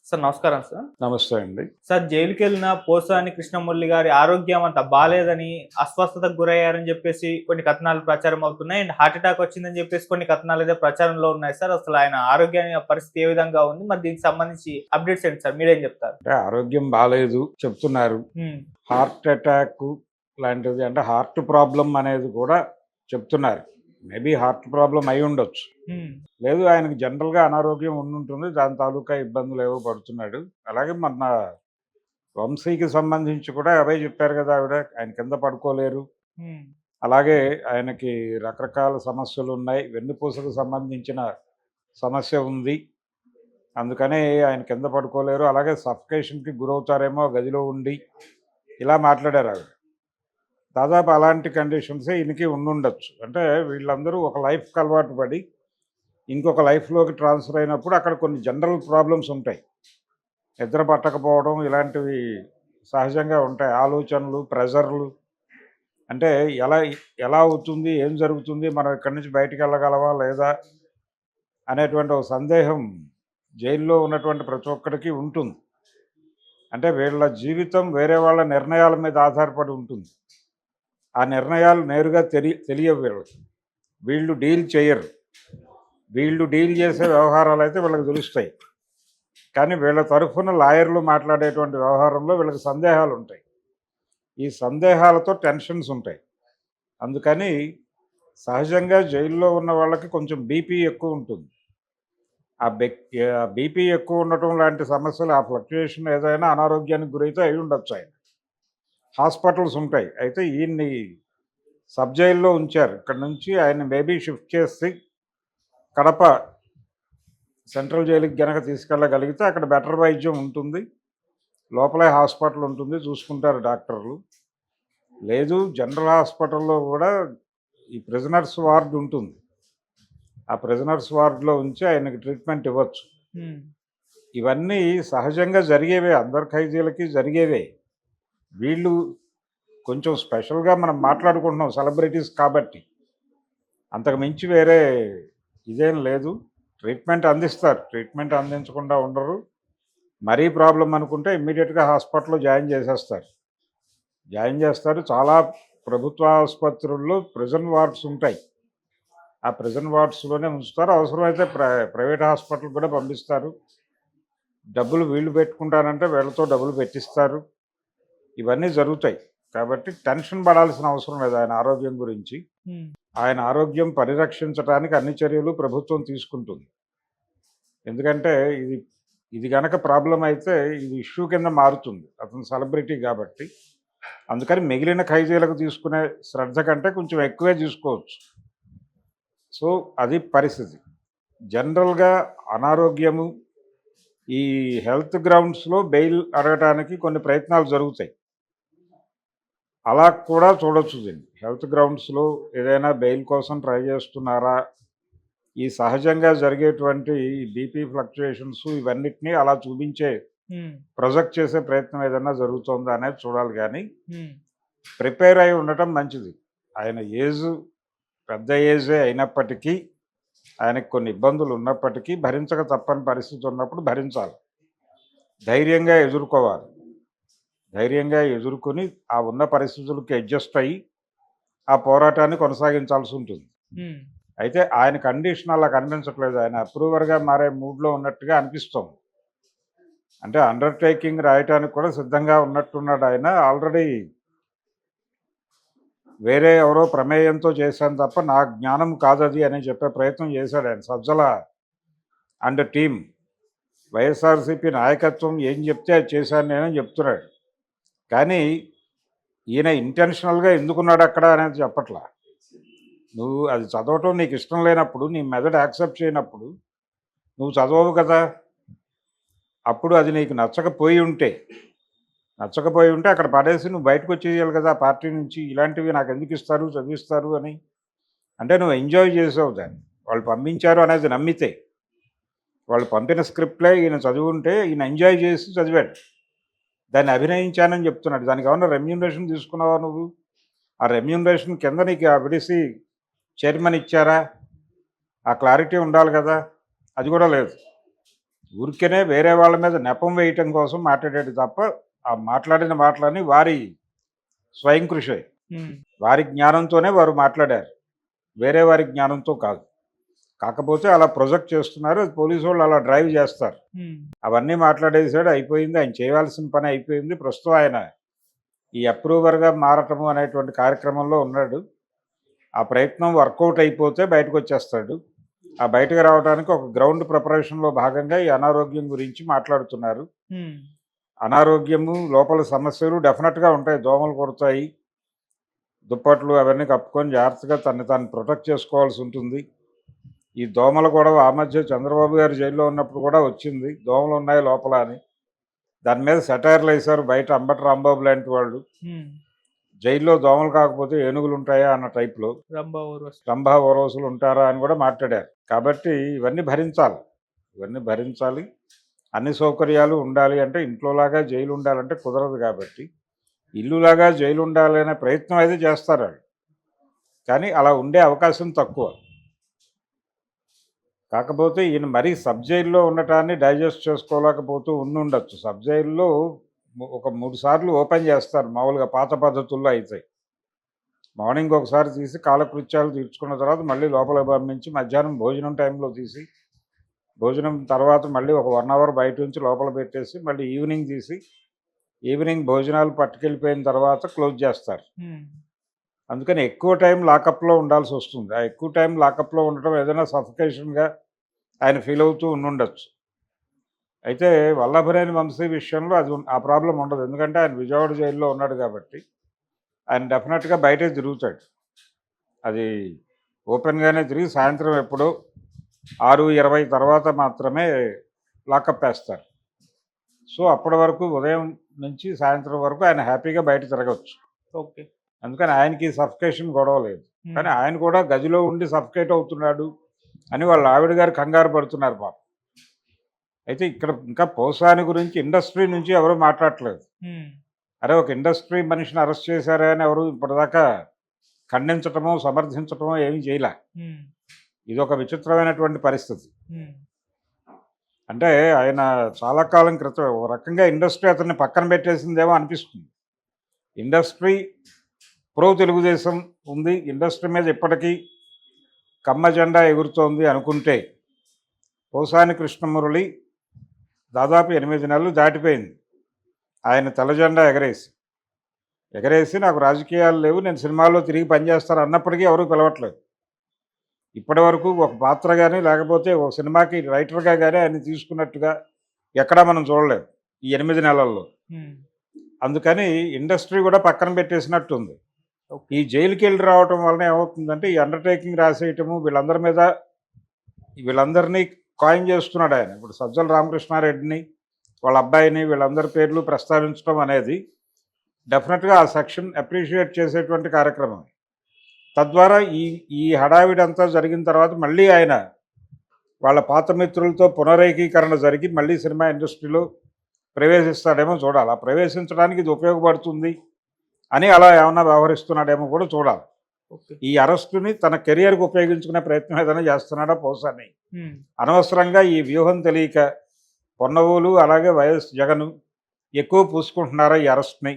Sir నమస్కారం sir. నమస్తే అండి. సార్ జైలుకెళ్ళిన పోసాని కృష్ణమురళి గారి ఆరోగ్యం అంత బాలేదని, అస్వస్థతకు గురయ్యారని జెప్పేసి కొన్ని కథనాలు ప్రచారం అవుతున్నాయి. అండ్ హార్ట్ అటాక్ వచ్చిందని జెప్పేసి కొన్ని కథనాలైతే ప్రచారంలో ఉన్నాయి సార్. అసలు ఆయన ఆరోగ్యాన్ని పరిస్థితి ఏ విధంగా ఉంది? మరి దీనికి సంబంధించి అప్డేట్స్ ఏంటి సార్? మీరేం జెప్తారు? అంటే ఆరోగ్యం బాలేదు చెప్తున్నారు. హ్మ్. హార్ట్ అటాక్ లాంటిది అంటే హార్ట్ ప్రాబ్లమ్ అనేది కూడా చెప్తున్నారు. మేబీ హార్ట్ ప్రాబ్లమ్ అయి ఉండొచ్చు. హ్మ్. లేదు ఆయనకి జనరల్‌గా అనారోగ్యం ఉండుంటుంది. దాని తాలూకా ఇబ్బందులేవో పడుతున్నాడు. అలాగే మొన్న వంశీకి సంబంధించి కూడా అవే చెప్పారు కదా ఆవిడ. ఆయన కింద పడుకోలేరు. హ్మ్. అలాగే ఆయనకి రకరకాల సమస్యలున్నాయి. వెన్నుపూసకు సంబంధించిన సమస్య ఉంది. అందుకని ఆయన కింద పడుకోలేరు. అలాగే సఫకేషన్‌కి గురవుతారేమో గదిలో ఉండి. ఇలా మాట్లాడారు ఆవిడ. దాదాపు అలాంటి కండిషన్సే ఈయనకి ఉండుండొచ్చు. అంటే వీళ్ళందరూ ఒక లైఫ్‌కి అలవాటు పడి, ఇంకొక లైఫ్‌లోకి ట్రాన్స్‌ఫర్ అయినప్పుడు అక్కడ కొన్ని జనరల్ ప్రాబ్లమ్స్ ఉంటాయి. నిద్ర పట్టకపోవడం ఇలాంటివి సహజంగా ఉంటాయి. ఆలోచనలు, ప్రెషర్‌లు అంటే ఎలా ఎలా అవుతుంది? ఏం జరుగుతుంది? మనం ఇక్కడి నుంచి బయటికెళ్ళగలమా? లేదా? అనేటువంటి ఒక సందేహం జైల్లో ఉన్నటువంటి ప్రతి ఒక్కడికి ఉంటుంది. అంటే వీళ్ళ జీవితం వేరే వాళ్ళ నిర్ణయాల మీద ఆధారపడి ఉంటుంది. ఆ నిర్ణయాలు నేరుగా తెలియవు వీళ్ళకి. వీళ్ళు డీల్ చేయరు. వీళ్ళు డీల్ చేసే వ్యవహారాలైతే వీళ్ళకి తెలుస్తాయి. కానీ వీళ్ళ తరఫున లాయర్లు మాట్లాడేటువంటి వ్యవహారంలో వీళ్ళకి సందేహాలుంటాయి. ఈ సందేహాలతో టెన్షన్స్ ఉంటాయి. అందుకని సహజంగా జైల్లో ఉన్న వాళ్ళకి కొంచెం బీపీ ఎక్కువ ఉంటుంది. బీపీ ఎక్కువ ఉండటం లాంటి సమస్యలు, ఆ ఫ్లక్చుయేషన్ ఏదైనా అనారోగ్యానికి గురైతే అయి ఉండొచ్చు ఆయన. హాస్పిటల్స్ ఉంటాయి. అయితే ఈయన్ని సబ్ జైల్లో ఉంచారు. ఇక్కడ నుంచి ఆయన మేబీ షిఫ్ట్ చేసి కడప సెంట్రల్ జైలుకి గనక తీసుకెళ్ళగలిగితే అక్కడ బెటర్ వైద్యం ఉంటుంది. లోపలే హాస్పిటల్ ఉంటుంది. చూసుకుంటారు డాక్టర్లు. లేదు జనరల్ హాస్పిటల్‌లో కూడా ఈ ప్రిజనర్స్ వార్డ్ ఉంటుంది. ఆ ప్రిజనర్స్ వార్డ్‌లో ఉంచి ఆయనకి ట్రీట్మెంట్ ఇవ్వచ్చు. హ్మ్. ఇవన్నీ సహజంగా జరిగేవే. అందరి ఖైదీలకి జరిగేవే. వీళ్ళు కొంచెం స్పెషల్‌గా మనం మాట్లాడుకుంటున్నాం సెలబ్రిటీస్ కాబట్టి. అంతకు మించి వేరే ఇదేం లేదు. ట్రీట్మెంట్ అందిస్తారు. ట్రీట్మెంట్ అందించకుండా ఉండరు. మరీ ప్రాబ్లమ్ అనుకుంటే ఇమ్మీడియేట్‌గా హాస్పిటల్‌లో జాయిన్ చేసేస్తారు. జాయిన్ చేస్తారు. చాలా ప్రభుత్వ ఆసుపత్రుల్లో ప్రిజన్ వార్డ్స్ ఉంటాయి. ఆ ప్రిజన్ వార్డ్స్‌లోనే ఉంచుతారు. అవసరమైతే ప్రైవేట్ హాస్పిటల్‌కి కూడా పంపిస్తారు. డబ్బులు వీళ్ళు పెట్టుకుంటానంటే వీళ్ళతో డబ్బులు పెట్టిస్తారు. ఇవన్నీ జరుగుతాయి. కాబట్టి టెన్షన్ పడాల్సిన అవసరం లేదు ఆయన ఆరోగ్యం గురించి. హ్మ్. ఆయన ఆరోగ్యం పరిరక్షించడానికి అన్ని చర్యలు ప్రభుత్వం తీసుకుంటుంది. ఎందుకంటే ఇది ఇది గనక ప్రాబ్లమ్ అయితే ఇది ఇష్యూ కింద మారుతుంది. అతను సెలబ్రిటీ కాబట్టి. అందుకని మిగిలిన ఖైదీలకు తీసుకునే శ్రద్ధ కంటే కొంచెం ఎక్కువే తీసుకోవచ్చు. సో, అది పరిస్థితి. జనరల్‌గా అనారోగ్యము, ఈ హెల్త్ గ్రౌండ్స్‌లో బెయిల్ అడగటానికి కొన్ని ప్రయత్నాలు జరుగుతాయి. అలా కూడా చూడొచ్చు దీన్ని. హెల్త్ గ్రౌండ్స్‌లో ఏదైనా బెయిల్ కోసం ట్రై చేస్తున్నారా? ఈ సహజంగా జరిగేటువంటి బీపీ ఫ్లక్చుయేషన్స్ ఇవన్నిటిని అలా చూపించే హ్మ్. ప్రొజెక్ట్ చేసే ప్రయత్నం ఏదన్నా జరుగుతోందా అనేది చూడాలి గానీ, హ్మ్. ప్రిపేర్ అయి ఉండటం మంచిది. ఆయన ఏజ్ పెద్ద ఏజే అయినప్పటికీ, ఆయనకు కొన్ని ఇబ్బందులు ఉన్నప్పటికీ భరించక తప్పని పరిస్థితి ఉన్నప్పుడు భరించాలి. ధైర్యంగా ఎదుర్కోవాలి. ధైర్యంగా ఎదుర్కొని ఆ ఉన్న పరిస్థితులకి అడ్జస్ట్ అయ్యి, ఆ పోరాటాన్ని కొనసాగించాల్సి ఉంటుంది. హ్మ్. అయితే ఆయన కండిషన్ అలా కనిపించట్లేదు. ఆయన అప్రూవర్‌గా మారే మూడ్‌లో ఉన్నట్టుగా అనిపిస్తోంది. అంటే అండర్‌టేకింగ్ రాయటానికి కూడా సిద్ధంగా ఉన్నట్టున్నాడు ఆయన. ఆల్రెడీ వేరే ఎవరో ప్రమేయంతో చేశాను తప్ప నా జ్ఞానం కాదది అని చెప్పే ప్రయత్నం చేశాడు ఆయన. Sajjala and team. వైఎస్ఆర్‌సీపీ నాయకత్వం ఏం చెప్తే అది చేశాను నేనని చెప్తున్నాడు. కానీ ఈయన ఇంటెన్షనల్‌గా ఎందుకున్నాడక్కడ అనేది చెప్పట్లా. నువ్వు అది చదవటం నీకు ఇష్టం లేనప్పుడు, నీ మెథడ్ యాక్సెప్ట్ చేయనప్పుడు నువ్వు చదవవు కదా! అప్పుడు అది నీకు నచ్చకపోయి ఉంటే అక్కడ పడేసి నువ్వు బయటకొచ్చేయాలి కదా! ఆ పార్టీ నుంచి. ఇలాంటివి నాకెందుకు ఇస్తారు, చదివిస్తారు అని. అంటే నువ్వు ఎంజాయ్ చేసావు దాన్ని. వాళ్ళు పంపించారు అనేది నమ్మితే. వాళ్ళు పంపిన స్క్రిప్ట్‌లే ఈయన చదివుంటే ఈయన ఎంజాయ్ చేసి చదివాడు. దాన్ని అభినయించానని చెప్తున్నాడు. దానికేమన్నా రెమ్యూనరేషన్ తీసుకున్నావా నువ్వు? ఆ రెమ్యూనరేషన్ కింద నీకు ఆ విడిసి చైర్మన్ ఇచ్చారా? ఆ క్లారిటీ ఉండాలి కదా! అది కూడా లేదు. ఊరికనే వేరే వాళ్ళ మీద నెపం వేయటం కోసం మాట్లాడాడు తప్ప ఆ మాట్లాడిన మాటలని వారి స్వయం కృషి, వారి జ్ఞానంతోనే వారు మాట్లాడారు, వేరే వారి జ్ఞానంతో కాదు. కాకపోతే అలా ప్రొజెక్ట్ చేస్తున్నారు, అది పోలీసు వాళ్ళు అలా డ్రైవ్ చేస్తారు. అవన్నీ మాట్లాడేసాడు, అయిపోయింది, ఆయన చేయవలసిన పని అయిపోయింది. ప్రస్తుతం ఆయన ఈ అప్రూవర్గా మారటము అనేటువంటి కార్యక్రమంలో ఉన్నాడు. ఆ ప్రయత్నం వర్కౌట్ అయిపోతే బయటకు వచ్చేస్తాడు. ఆ బయటకు రావడానికి ఒక గ్రౌండ్ ప్రిపరేషన్లో భాగంగా ఈ అనారోగ్యం గురించి మాట్లాడుతున్నారు. అనారోగ్యము లోపల సమస్యలు డెఫినెట్గా ఉంటాయి. దోమలు కొడతాయి, దుప్పట్లు అవన్నీ కప్పుకొని జాగ్రత్తగా తను తాను ప్రొటెక్ట్ చేసుకోవాల్సి ఉంటుంది. ఈ దోమల గొడవ ఆ మధ్య చంద్రబాబు గారు జైల్లో ఉన్నప్పుడు కూడా వచ్చింది, దోమలు ఉన్నాయి లోపల అని. దాని మీద సెటైర్లు వేశారు బయట అంబటి రాంబాబు లాంటి వాళ్ళు. జైల్లో దోమలు కాకపోతే ఏనుగులు ఉంటాయా అన్న టైప్లో, రంభా ఓరోసులు ఉంటారా అని కూడా మాట్లాడారు. కాబట్టి ఇవన్నీ భరించాలి. అన్ని సౌకర్యాలు ఉండాలి అంటే ఇంట్లోలాగా జైలు ఉండాలంటే కుదరదు. కాబట్టి ఇల్లులాగా జైలు ఉండాలి అనే ప్రయత్నం అయితే చేస్తారు వాళ్ళు, కానీ అలా ఉండే అవకాశం తక్కువ. కాకపోతే ఈయన మరీ సబ్ జైల్లో ఉండటాన్ని డైజెస్ట్ చేసుకోలేకపోతూ ఉండొచ్చు. సబ్ జైల్లో ఒక 3 సార్లు ఓపెన్ చేస్తారు మామూలుగా, పాత పద్ధతుల్లో అయితే. మార్నింగ్ ఒకసారి తీసి కాలకృత్యాలు తీర్చుకున్న తర్వాత మళ్ళీ లోపల పంపించి మధ్యాహ్నం భోజనం టైంలో తీసి, భోజనం తర్వాత మళ్ళీ ఒక 1 అవర్ బయట నుంచి లోపల పెట్టేసి మళ్ళీ ఈవినింగ్ తీసి, ఈవినింగ్ భోజనాలు పట్టుకెళ్ళిపోయిన తర్వాత క్లోజ్ చేస్తారు. అందుకని ఎక్కువ టైం లాకప్లో ఉండాల్సి వస్తుంది. ఆ ఎక్కువ టైం లాకప్లో ఉండటం ఏదైనా సఫికేషన్గా ఆయన ఫీల్ అవుతూ ఉండొచ్చు. అయితే వల్లభనేని వంశీ విషయంలో అది ఆ ప్రాబ్లం ఉండదు, ఎందుకంటే ఆయన విజయవాడ జైల్లో ఉన్నాడు కాబట్టి ఆయన డెఫినెట్గా బయటే తిరుగుతాడు. అది ఓపెన్గానే తిరిగి సాయంత్రం ఎప్పుడో 6:20 తర్వాత మాత్రమే లాకప్ వేస్తారు. సో అప్పటి వరకు ఉదయం నుంచి సాయంత్రం వరకు ఆయన హ్యాపీగా బయట తిరగవచ్చు. ఓకే, అందుకని ఆయనకి సఫికేషన్ గొడవ లేదు. కానీ ఆయన కూడా గదిలో ఉండి సఫికేట్ అవుతున్నాడు అని వాళ్ళ ఆవిడ గారు కంగారు పడుతున్నారు పాపం. అయితే ఇక్కడ ఇంకా పోసాని గురించి ఇండస్ట్రీ నుంచి ఎవరు మాట్లాడట్లేదు. అరే ఒక ఇండస్ట్రీ మనిషిని అరెస్ట్ చేశారా అని ఎవరు ఇప్పటిదాకా ఖండించటమో సమర్థించటమో ఏమీ చేయలే. ఇది ఒక విచిత్రమైనటువంటి పరిస్థితి. అంటే ఆయన చాలా కాలం క్రితం ఒక రకంగా ఇండస్ట్రీ అతన్ని పక్కన పెట్టేసిందేమో అనిపిస్తుంది. ఇండస్ట్రీ ప్రో తెలుగుదేశం ఉంది, ఇండస్ట్రీ మీద ఇప్పటికీ కమ్మ జెండా ఎగురుతోంది అనుకుంటే, పోసాని కృష్ణమురళి దాదాపు 8 నెలలు దాటిపోయింది ఆయన తెల్ల జెండా ఎగరేసి నాకు రాజకీయాలు లేవు, నేను సినిమాల్లో తిరిగి పనిచేస్తాను అన్నప్పటికీ ఎవరూ పిలవట్లేదు. ఇప్పటి వరకు ఒక పాత్ర కానీ లేకపోతే ఒక సినిమాకి రైటర్గా కానీ ఆయన తీసుకున్నట్టుగా ఎక్కడా మనం చూడలేదు ఈ 8 నెలల్లో. అందుకని ఇండస్ట్రీ కూడా పక్కన పెట్టేసినట్టుంది. ఈ జైలుకి వెళ్ళి రావటం వలన ఏమవుతుందంటే ఈ అండర్టేకింగ్ రాసేయటము వీళ్ళందరినీ కాయిన్ చేస్తున్నాడు ఆయన. ఇప్పుడు సజ్జల రామకృష్ణారెడ్డిని, వాళ్ళ అబ్బాయిని, వీళ్ళందరి పేర్లు ప్రస్తావించడం అనేది డెఫినెట్గా ఆ సెక్షన్ అప్రిషియేట్ చేసేటువంటి కార్యక్రమం. తద్వారా ఈ హడావిడంతా జరిగిన తర్వాత మళ్ళీ ఆయన వాళ్ళ పాత మిత్రులతో పునరేకీకరణ జరిగి మళ్ళీ సినిమా ఇండస్ట్రీలో ప్రవేశిస్తాడేమో చూడాలి. ఆ ప్రవేశించడానికి ఇది ఉపయోగపడుతుంది అని అలా ఏమన్నా వ్యవహరిస్తున్నాడేమో కూడా చూడాలి. ఈ అరెస్టుని తన కెరియర్కి ఉపయోగించుకునే ప్రయత్నం ఏదైనా చేస్తున్నాడా పోసాని? అనవసరంగా ఈ వ్యూహం తెలియక పొన్నవోలు అలాగే వైఎస్ జగన్ ఎక్కువ పూసుకుంటున్నారా ఈ అరెస్ట్ని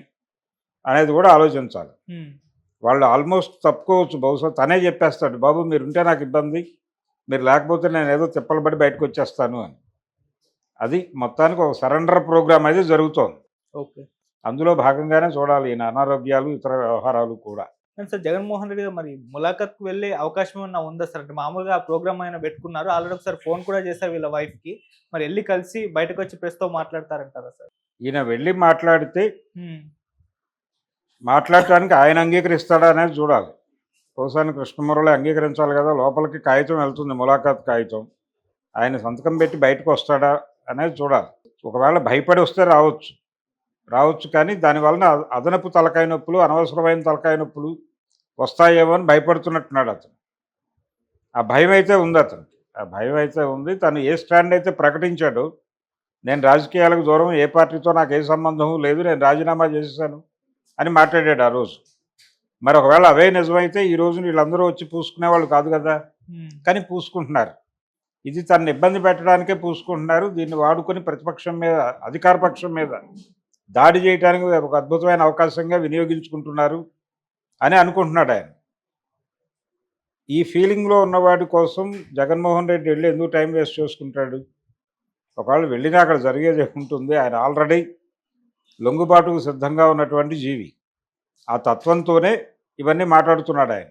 అనేది కూడా ఆలోచించాలి. వాళ్ళు ఆల్మోస్ట్ తప్పుకోవచ్చు, బహుశా తనే చెప్పేస్తాడు, బాబు మీరుంటే నాకు ఇబ్బంది, మీరు లేకపోతే నేను ఏదో తిప్పలబడి బయటకు వచ్చేస్తాను అని. అది మొత్తానికి ఒక సరెండర్ ప్రోగ్రామ్ అయితే జరుగుతోంది. ఓకే, అందులో భాగంగానే చూడాలి ఈయన అనారోగ్యాలు ఇతర వ్యవహారాలు కూడా. సార్ జగన్మోహన్ రెడ్డి గారు మరి ములాఖత్కు వెళ్ళే అవకాశం ఏమన్నా ఉందా సార్? అంటే మామూలుగా ఆ ప్రోగ్రామ్ ఆయన పెట్టుకున్నారు, ఆల్రెడీ ఒకసారి ఫోన్ కూడా చేశారు వీళ్ళ వైఫ్కి, మరి వెళ్ళి కలిసి బయటకు వచ్చి ప్రెస్తో మాట్లాడతారంటారా సార్? ఈయన వెళ్ళి మాట్లాడటానికి ఆయన అంగీకరిస్తాడా అనేది చూడాలి. పోసాని కృష్ణమురళి అంగీకరించాలి కదా, లోపలికి కాగితం వెళ్తుంది, ములాఖాత్ కాగితం, ఆయన సంతకం పెట్టి బయటకు వస్తాడా అనేది చూడాలి. ఒకవేళ భయపడి వస్తే రావచ్చు కానీ దానివలన అదనపు తలకాయ నొప్పులు, అనవసరమైన తలకాయ నొప్పులు వస్తాయేమో అని భయపడుతున్నట్టున్నాడు అతను. ఆ భయం అయితే ఉంది తను ఏ స్టాండ్ అయితే ప్రకటించాడో, నేను రాజకీయాలకు దూరం, ఏ పార్టీతో నాకు ఏ సంబంధం లేదు, నేను రాజీనామా చేసేసాను అని మాట్లాడాడు ఆ రోజు. మరి ఒకవేళ అవే నిజమైతే ఈ రోజు వీళ్ళందరూ వచ్చి పూసుకునే వాళ్ళు కాదు కదా, కానీ పూసుకుంటున్నారు. ఇది తనని ఇబ్బంది పెట్టడానికే పూసుకుంటున్నారు. దీన్ని వాడుకొని ప్రతిపక్షం మీద, అధికార పక్షం మీద దాడి చేయడానికి ఒక అద్భుతమైన అవకాశంగా వినియోగించుకుంటున్నారు అని అనుకుంటున్నాడు ఆయన. ఈ ఫీలింగ్లో ఉన్నవాడి కోసం జగన్మోహన్ రెడ్డి వెళ్ళి ఎందుకు టైం వేస్ట్ చేసుకుంటాడు? ఒకవేళ వెళ్ళినా అక్కడ జరిగేది ఉంటుంది. ఆయన ఆల్రెడీ లొంగుబాటుకు సిద్ధంగా ఉన్నటువంటి జీవి. ఆ తత్వంతోనే ఇవన్నీ మాట్లాడుతున్నాడు ఆయన.